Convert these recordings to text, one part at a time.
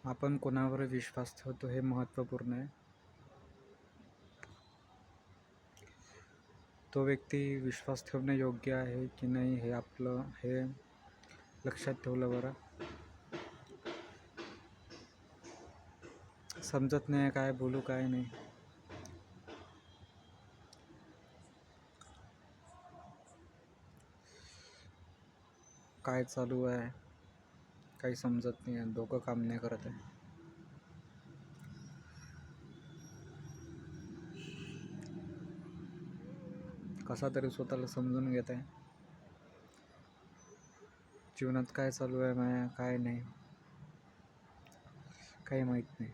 आपण कोणावर विश्वास ठेवतो हे महत्त्वपूर्ण आहे. तो व्यक्ती विश्वास ठेवणे योग्य आहे की नाही हे लक्षात ठेवलं बरं. समजत नाही काय बोलू काय नाही. काय चालू आहे काही समजत नाही आहे. डोकं काम नाही करत आहे. कसा तरी स्वतःला समजून घेत आहे. जीवनात काय चालू आहे माझ्या काय नाही काही माहीत नाही.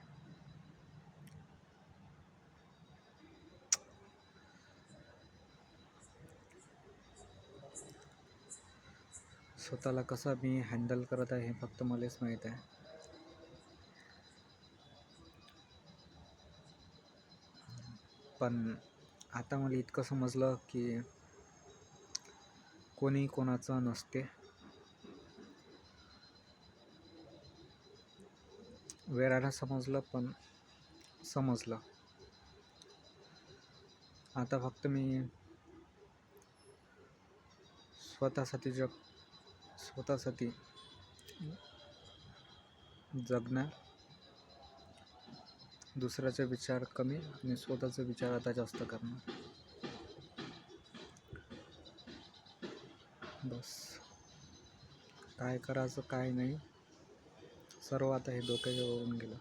स्वतःला कसं मी हँडल करत आहे हे फक्त मलाच माहीत आहे. पण आता मला इतकं समजलं की कोणी कोणाचं नसते. वेळानं समजलं पण समजलं. आता फक्त मी स्वतःसाठी जगणार. दुसऱ्याचा विचार कमी आणि स्वतःचा विचार आता जास्त करणार. बस काय करायचं काय नाही सर्व आता हे डोक्यावरून गेलं.